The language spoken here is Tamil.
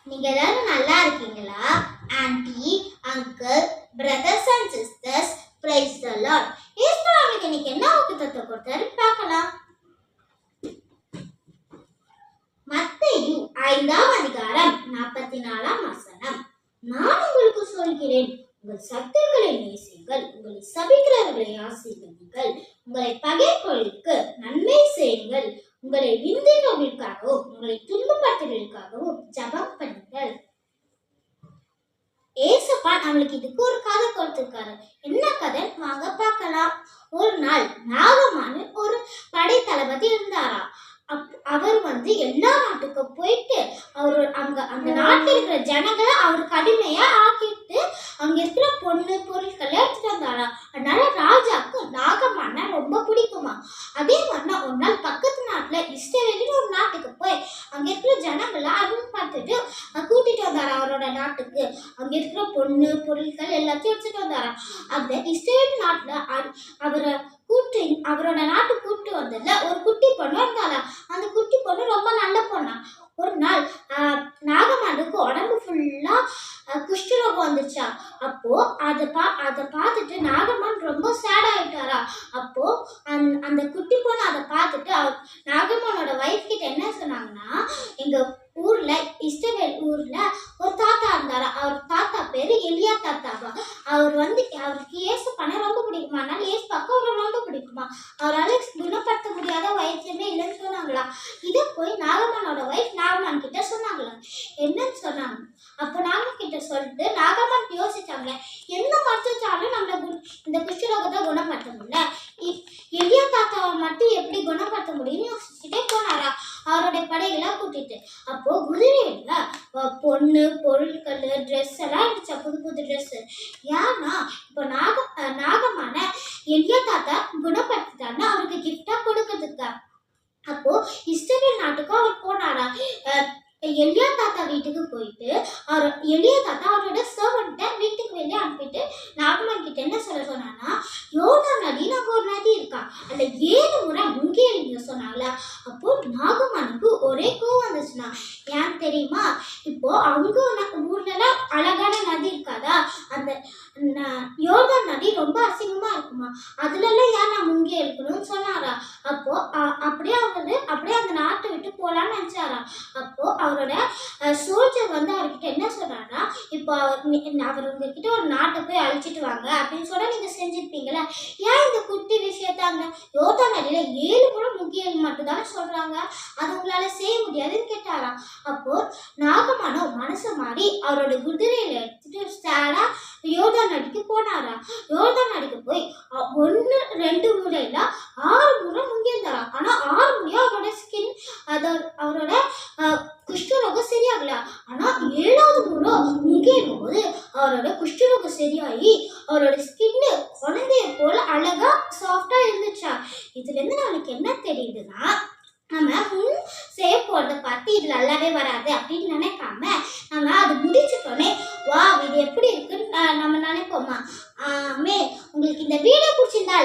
நீங்க எல்லாரும் நல்லா இருக்கீங்களா? Anti, uncle, brothers and sisters, praise the Lord. இயேசுவுக்கு இன்னைக்கு என்ன வாக்குத்தத்தம் கொடுத்தாரு பார்க்கலாம். மத்தேயு 5ஆம் அதிகாரம் 44ஆம் வசனம். நான் உங்களுக்கு சொல்கிறேன், உங்கள் சத்துருக்களை நேசியுங்கள், உங்களை சபிக்கிறவர்களை ஆசீர்வதியுங்கள், உங்களை பகைப்பவர்களுக்கு நன்மை செய்யுங்கள், உங்களை நிந்திக்கிறவர்களுக்காகவும் உங்களை துன்பப்படுத்துவதற்காகவும் ஜெபம் பண்ணுங்கள். ஏசப்பா நம்மளுக்கு இதுக்கு ஒரு கதை கொடுத்திருக்காரு. என்ன கதை வாங்க பார்க்கலாம். ஒரு நாள் நாகமானு ஒரு படை தளபதி இருந்தாரா. அவர் எல்லா நாட்டுக்கும் போயிட்டு அவர் அந்த நாட்டில் இருக்கிற ஜனங்களை அவர் கடுமையா ஆக்கிட்டு அங்க இருக்கிற பொண்ணு பொருட்களை எடுத்துட்டு வந்தாரா. அதனால ராஜாக்கு நாகமான ரொம்ப பிடிக்குமா. அதே மாதிரினா ஒரு நாள் பக்கத்து நாட்டுல இஸ்ரவேல்னு ஒரு நாட்டுக்கு போய் அங்க இருக்கிற ஜனங்களை அதுவும் பார்த்துட்டு கூட்டிட்டு வந்தாரா அவரோட நாட்டுக்கு. அங்க இருக்கிற பொண்ணு பொருட்கள் எல்லாத்தையும் எடுத்துட்டு வந்தாரா. அந்த இஸ்ரவேல் நாட்டுல அவரோட நாட்டு கூட்டு வந்ததுல ஒரு குட்டி பொண்ணு இருந்தாளா. அந்த குட்டி பொண்ணு ரொம்ப நல்ல பொண்ணா. ஒரு நாள் நாகமானுக்கு உடம்பு ஃபுல்லா குஷ்டரோகம் வந்துச்சா. அப்போ அதை பார்த்துட்டு நாகமான் ரொம்ப சேட் ஆயிட்டாரா. அப்போ அந்த குட்டி பொண்ணு அதை பார்த்துட்டு நாகமானோட வைஃப் கிட்ட என்ன சொன்னாங்கன்னா, எங்க ஊர்ல இஸ்ரவேல் ஊர்ல ஒரு தாத்தா இருந்தாரா. அவர் தாத்தா பேரு எலியா தாத்தாவா. அவருக்கு ஏசு பண்ண ரொம்ப பிடிக்குமா. அதனால ஏசு பார்க்க அவருக்கு ரொம்ப பிடிக்குமா. அவரால் குணப்படுத்த முடியாத வைத்தியமே இல்லைன்னு சொன்னாங்களா. இதை போய் நாகமானோட வைஃப் நாகமான் கிட்ட சொன்னாங்களா. என்னன்னு சொன்னாங்க. அப்போ நாகமான் கிட்ட சொல்லிட்டு நாகமான் யோசிச்சாங்களே, எந்த மருத்துவச்சாலும் நம்மள இந்த குஷ்டரோகத்தை குணப்படுத்த முடியல, எலியா தாத்தாவை மட்டும் எப்படி குணப்படுத்த முடியும்னு யோசிச்சுட்டே போனாரா அவருடைய படைகளை கூட்டிட்டு. அப்போ குதிரையில பொண்ணு பொருட்கள் ட்ரெஸ் எல்லாம் இருந்துச்சா, புது புது ட்ரெஸ். ஏன்னா இப்போ நாகமான எலியா தாத்தா குணப்படுத்திட்டாருன்னா அவருக்கு கிஃப்டா கொடுக்கறதுக்கா. அப்போ இஸ்ரவேல் நாட்டுக்கு அவர் போனாரா. எலியா தாத்தா வீட்டுக்கு போயிட்டு எலியா தாத்தா அவரோட சர்வன்ட்ட வீட்டுக்கு வெளியே அனுப்பிட்டு நாகமான் கிட்ட என்ன சொல்ல சொன்னான்னா, யோர்தான் நதின்னு அங்க ஒரு நதி இருக்கா, அதுல 7 முறை முங்கி எழுங்க சொன்னாங்களா. அப்போ நாகமானுக்கு ஒரே கோவம் வந்துச்சுன்னா, ஏன் தெரியுமா, இப்போ அவங்க ஊர்லலாம் அழகான நதி இருக்காதா, அந்த யோர்தான் நதி ரொம்ப அசிங்கமா இருக்குமா, அதுலலாம் ஏன் நான் முங்கி எழுக்கணும்னு சொன்னாரா. அப்போ அப்படியே அந்த நாட்டை விட்டு போலான்னு நினைச்சாரா. அப்போ அவரோட சோல்ஜர் அவர்கிட்ட என்ன சொல்றாருன்னா, இப்போ அவர் உங்ககிட்ட ஒரு நாட்டை போய் அழிச்சிட்டு வாங்க அப்படின்னு சொன்னா நீங்க செஞ்சிருப்பீங்களா. ஏன் இந்த குட்டி விஷயத்தாங்க யோர்தான் நதியில 7 முறை முக்கியம் மட்டும் தானே சொல்றாங்க, அது உங்களால செய்ய முடியாதுன்னு கேட்டாராம். அப்போ நாகமானோ மனசு மாறி அவரோட குதிரையில எடுத்துட்டு சேடா யோர்தான் நதிக்கு போனாரா. யோர்தான் நதிக்கு போய் 1 2 முறையில 6 முறை முங்கியிருந்தாரா. ஆனா 6 முறையா அவரோட ஸ்கின் அவரோட குஷ்டரோகம் சரியாகல. ஆனா 7வது முறை முங்கியும் போது அவரோட குஷ்டரோகம் சரியாகி அவரோட ஸ்கின்னு குழந்தைய போல அழகா சாஃப்டா இருந்துச்சா. இதுல இருந்து நம்மளுக்கு என்ன தெரியுதுன்னா, நம்ம முன் செய்ய போறத பார்த்து இது நல்லாவே வராது அப்படின்னு நினைக்காம நம்ம அது முடிச்சுட்டோன்னே வா இது எப்படி இருக்குன்னு நம்ம நினைப்போமா. உங்களுக்கு இந்த வீடியோ பிடிச்சிருந்தா